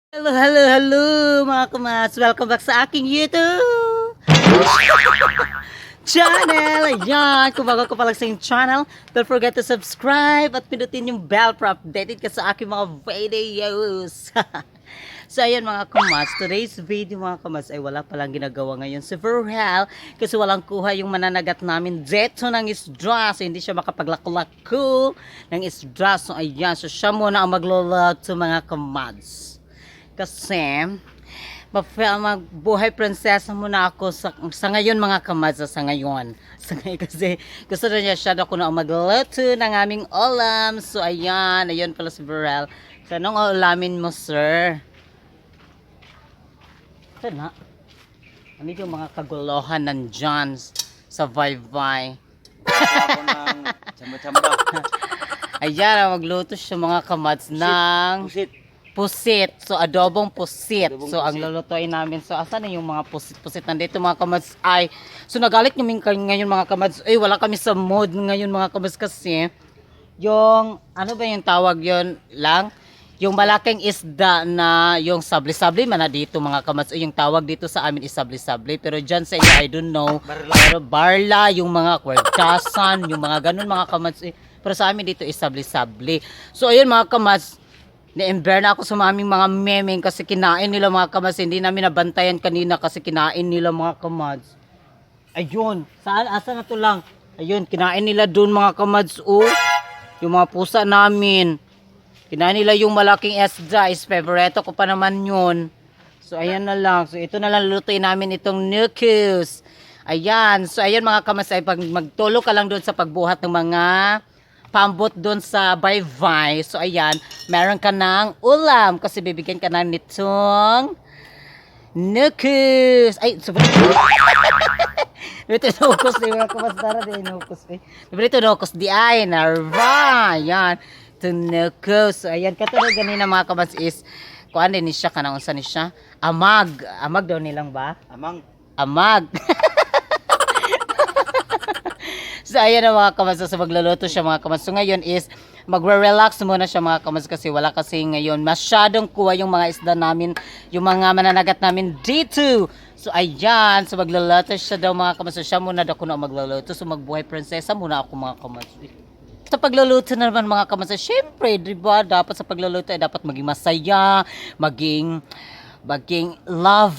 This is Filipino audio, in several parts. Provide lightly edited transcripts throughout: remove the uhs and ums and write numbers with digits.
Hello, hello, hello mga kamas! Welcome back sa aking YouTube channel! Ayan! Kung bago ka pa lang sa aking channel, don't forget to subscribe at pinutin yung bell para updated ka sa aking mga videos. So ayan mga kamas, today's video mga kamas ay wala palang ginagawa ngayon si Verhel kasi walang kuha yung mananagat namin dito ng isda. So hindi siya makapaglako-lako ng isda. So ayan, so siya muna ang magluluto mga kamas. Kasi magbuhay prinsesa muna ako sa ngayon mga kamadsa, sa ngayon kasi gusto na niya siya ako na magluto ng aming ulam. So ayan pala si Verhel. So anong ulamin mo, sir? Ito na ano yung mga kaguluhan nandyan sa Vibe. Ako ng tsamba-tsamba. Ayan, magluto siya mga kamads ng Pusit. pusit. So, adobong pusit. Adobong So, ang pusit. lulutuin namin. So, asan na yung mga pusit-pusit? Nandito mga kamads ay. So, nagalit namin ngayon mga kamads. Ay, wala kami sa mood ngayon mga kamads kasi yung, ano ba yung tawag yon lang? Yung malaking isda na yung sabli-sabli man na dito mga kamads. Yung tawag dito sa amin is sabli-sabli. Pero dyan sa inyo, I don't know. Pero barla, yung mga kwerdasan, yung mga ganun mga kamads. Pero sa amin dito is sabli-sabli. So, ayun mga kamads. Na-ember na ako sa aming mga memeng kasi kinain nila mga kamads. Hindi namin nabantayan kanina kasi kinain nila mga kamads. Ayun. Saan? Asa na to lang? Ayun. Kinain nila dun mga kamads. Oh. Yung mga pusa namin. Kinain nila yung malaking isda. Is favorito ko pa naman yun. So ayan na lang. So ito na lang lutuin namin itong nukus. Ayan. So ayan mga kamads. Ay pag magtulo ka lang dun sa pagbuhat ng mga pambot doon sa Vibe. So ayan, meron ka ng ulam kasi bibigyan ka na nitong nukus. Ay, sobrang ito nukus di mga kamasdara di nukus eh. Ito nukus di ay narva. Ayan, ito nukus. So ayan, katulad ganina mga kabas is kuan din ni siya kanang unsa ni siya? Amag. Amag daw nilang ba? Amang. Amag. So ayan na mga kamas, sa magluluto siya mga kamas. So ngayon is magre-relax muna siya mga kamas kasi wala kasi ngayon masyadong kuha yung mga isda namin, yung mga mananagat namin dito. So ayan, so magluluto siya daw mga kamas. So siya muna daw ko na magluluto. So magbuhay prinsesa muna ako mga kamas. Sa pagluluto naman mga kamas, syempre, diba, dapat sa pagluluto ay dapat maging masaya, maging love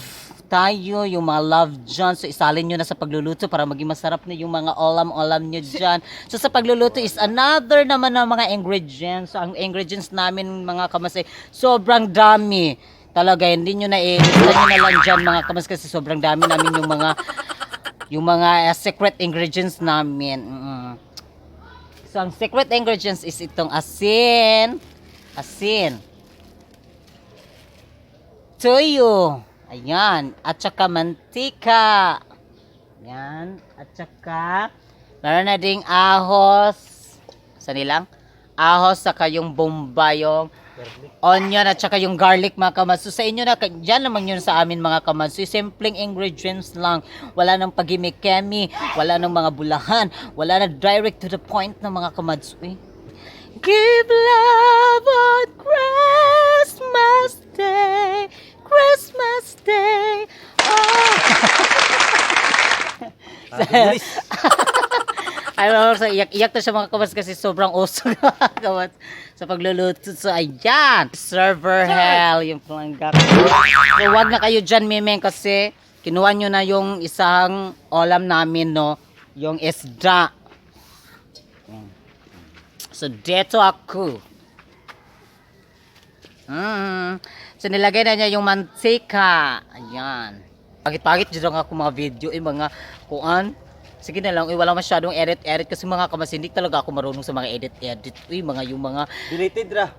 tayo, yung mga love dyan. So, isalin nyo na sa pagluluto para maging masarap na yung mga olam-olam nyo dyan. So, sa pagluluto is another naman ng mga ingredients. So, ang ingredients namin mga kamas ay sobrang dami. Talaga, hindi nyo na ilista nyo na lang dyan mga kamas kasi sobrang dami namin yung mga secret ingredients namin. So, ang secret ingredients is itong asin, toyo, ayan, at saka mantika. Ayan, at saka meron na ding ahos. Saan nilang? Ahos, saka yung bomba, yung onion, at saka yung garlic mga kamas. So sa inyo na, dyan naman yun sa amin mga kamas. So simpleng ingredients lang. Wala nang pagimikemi, wala nang mga bulahan, wala na direct to the point ng mga kamas. Uy. Give love on Christmas Day. Christmas Day. Oh. Ano, sa iyak-iyak to siya mga kamas kasi sobrang usog kamas sa pagluluto. So ayan, server hell yung planggap. So wag na kayo dyan memeng kasi kinuha nyo na yung isang ulam namin, no, yung isda. So dito ako. So nilagay na niya yung mantika. Ayan. Pagit-pagit dyan ako mga video, mga kuan. Sige na lang, wala masyadong edit kasi mga kamas, hindi talaga ako marunong sa mga edit. Yung mga Deleted ra.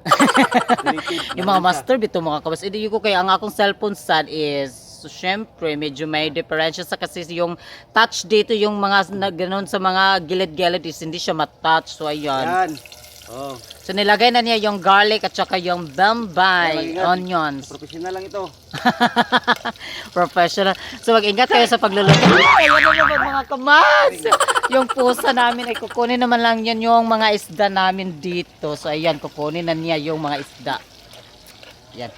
Deleted. yung mga master bito mga kamas. Hindi ko kaya ang akong cellphone sad is so syempre medyo may diferensya sa kasi yung touch dito yung mga ganoon sa mga gilid-gilid is hindi siya matouch. So ayan. Yan. Oh. So nilagay na niya yung garlic at saka yung bombay onions. Professional lang ito. Professional. So mag-ingat kayo sa pagluluto. Ayun na naman mga kamas. Yung pusa namin ay kukunin naman lang yan yung mga isda namin dito. So ayan, kukunin na niya yung mga isda. Yan.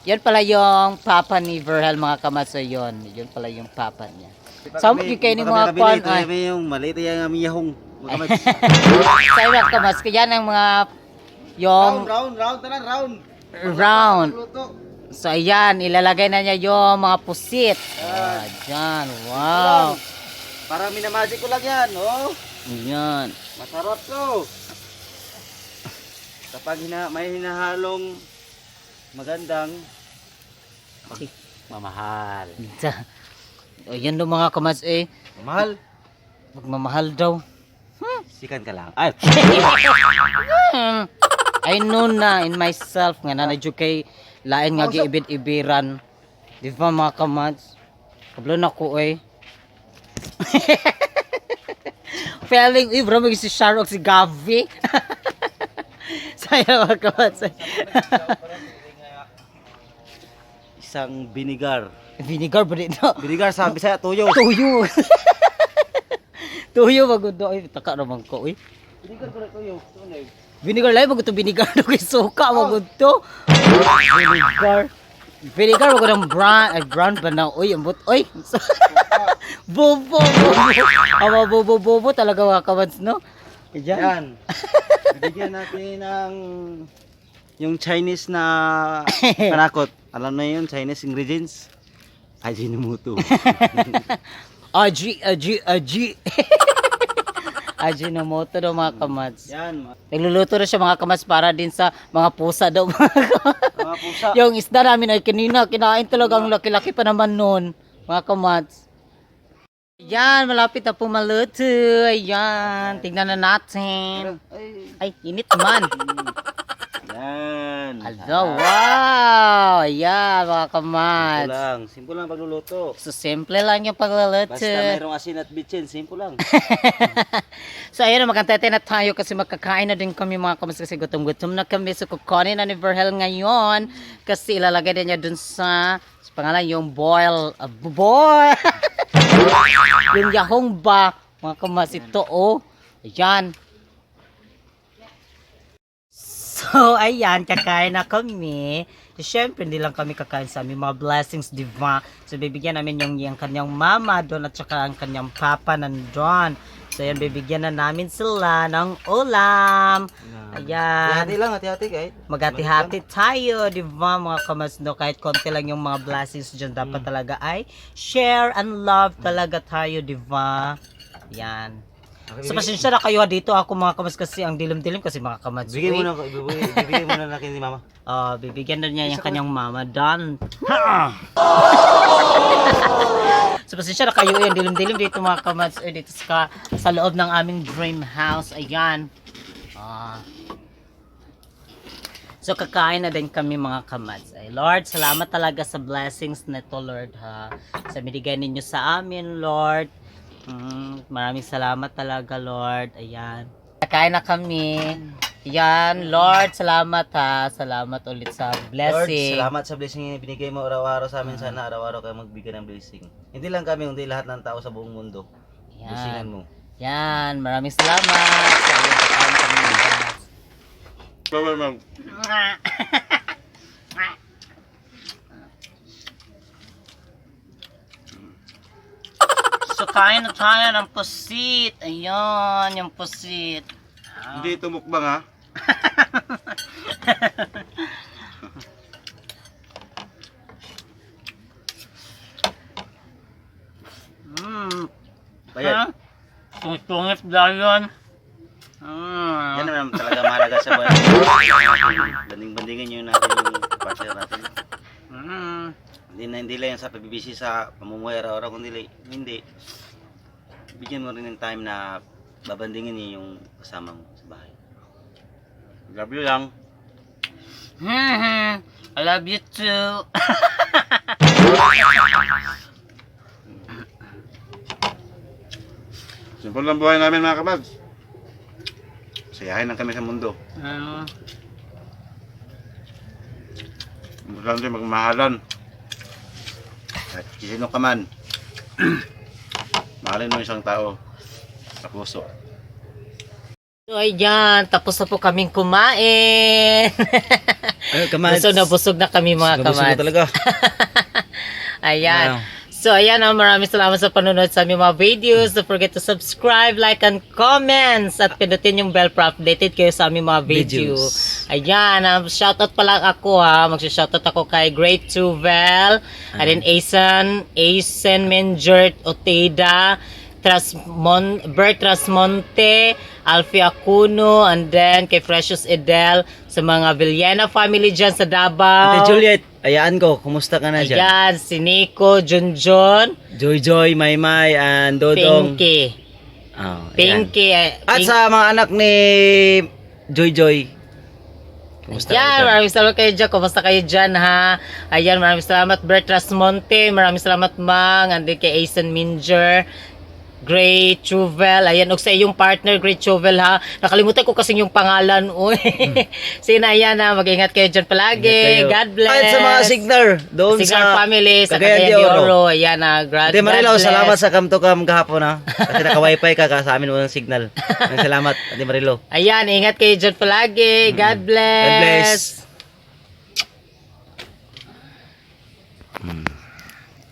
Yan pala yung papa ni Verhel mga kamads. So yun pala yung papa niya. Saan mo kayo ni mga kwan ay? Kami yung maliit yung aming yahong. Mga kamay. Sa mga kamads, kaya ng mga yung Round, tanan, round. round. Luto. So ayan, ilalagay na niya yung mga pusit. Ayan, wow. Para minamagic ko lang yan, oh. Ayan. Masarap to. Kapag may hinahalong magandang mamahal. O yan daw mga kamads eh. Mamahal? Magmamahal daw. Sikan ka lang. Ay! I know na in myself nga nanadyo kay lain nga giibid-ibiran. Di ba mga kamads? Kablo na ko eh. Feeling, bro, si Sharok, si Gavi. Saya mga kamads. Isang binigar. Vinegar ba dito? Binigar sa Bisaya, tuyo. Tuyo. Tuyo magudo ay taka naman ko eh. Binigar ko na tuyo. Tunay. Vinegar lang magudo binigar do kay suka magudo. Vinegar. Vinegar magudo ng brown ba na oy ambot oy. Bobo. Awa bobo talaga mga kamads no. Diyan. Yan. Bibigyan natin ng yung Chinese na panakot. Alam na yun, Chinese ingredients. Ajinomoto. Aji. Ajinomoto daw mga kamads. Yan. Nagluluto na siya mga kamads para din sa mga pusa daw. Mga pusa. Yung isda namin ay kanina, kinain talaga ang laki-laki pa naman nun, mga kamads. Ayan, malapit na pumaluto. Ayan, tignan na natin. Ay, init naman. Yan. Hello, wow. Ayan, mga Simple kamads. lang. Simple lang pagluluto. So, simple lang yung pagluluto. Basta mayroong asin at bitchin. Simple lang. So ayun, magkantete na tayo kasi magkakain na din kami mga kamads kasi gutom-gutom na kami. So kukunin na ni Verhel ngayon kasi ilalagay din niya dun sa pangalan yung boil, yung yahong ba mga kamads ito oh. Ayan. So ayan, kakain na kami. Siyempre, hindi lang kami kakain sa aming mga blessings, di ba? So, bibigyan namin yung kanyang mama doon at saka ang kanyang papa nandun. So, yan, bibigyan na namin sila ng ulam. Ayan. Hati-hati lang, hati-hati kahit. Maghati-hati tayo, di ba mga kamads, no? Kahit konti lang yung mga blessings dyan, dapat talaga ay share and love talaga tayo, di ba? Ayan. So, pasensya na kayo dito ako mga kamads kasi ang dilim-dilim kasi mga kamads. Bigay mo na, ibigay mo na natin ni mama. Bibigyan na niya yung kanyang mama. Done. So, pasensya na kayo yung dilim-dilim dito mga kamads. Dito sa loob ng aming dream house. Ayan. So, kakain na din kami mga kamads. Ay, Lord, salamat talaga sa blessings nito, Lord, ha. Sa binigay ninyo sa amin, Lord. Maraming salamat talaga, Lord. Ayan. Kakain na kami. Ayan, Lord, salamat ha. Salamat ulit sa Lord, blessing. salamat sa blessing na binigay mo araw-araw sa amin. Sana araw-araw kayo magbigay ng blessing. Hindi lang kami, hindi lahat ng tao sa buong mundo. Blessingan Ayan. mo. Yan, maraming salamat. Sa iyong kakain kami. So, kain na tayo ng pusit. Ayan, yung pusit. Hindi ito mukbang ha. Bayad. Tungit dayon. Yan naman talaga mahalaga sa buhay. Banding-bandingin nyo natin yung partner natin. Hindi lang yan sa pagbibisi sa pamumuhay araw-araw, kundi hindi. Bigyan mo rin ng time na babandingin niyo yung kasama mo sa bahay. Love you lang. I love you too. Simple lang buhay namin mga kabags. Sayahin lang kami sa mundo. Importante magmahalan. At sino ka man, mahalin mo isang tao sa puso. So ayan, tapos na po kaming kumain. Kamads. Busog na kami mga Busog na kamads. talaga. Ayan. Wow. So, ayan, maraming salamat sa panonood sa aming mga videos. Don't forget to subscribe, like, and comments. At pindutin yung bell para updated kayo sa aming mga video. Videos. Ayan, shoutout pala ako ha. Magsha-shoutout ako kay Great Tuvel, and then Asen Menjert Oteda, Bert Trasmonte, Alfie Acuno, and then kay Precious Edel, sa mga Villena family dyan sa Davao. Ate Juliet, ayaan ko, kumusta ka na dyan? Ayan, si Nico, Junjun, Joy, Maymay, and Dodong. Pinky. Oh, ayan. Pinky. At sa mga anak ni Joy. Kumusta Ayan, kayo dyan? maraming salamat kayo dyan. Kumusta kayo dyan, ha? Ayan, maraming salamat, Bert Rasmonte. Maraming salamat, Mang. Andi kay Asen Minger. Great Chuvel. Ayan, og sa iyong partner, Great Chuvel, ha? Nakalimutan ko kasi yung pangalan. Uy. Sige na, ayan, ha? Mag-ingat kayo dyan palagi. Ingat kayo. God bless. At sa mga Signar, doon Signar sa family, sa Cagayan Cagayan de de Oro. Oro. Ayan, ha? Ate Marilaw, salamat sa Come to Come kahapon, ha? Kasi naka-wifi ka sa amin walang signal. Salamat, Ate Marilaw. Ayan, ingat kayo dyan palagi. God bless. God bless.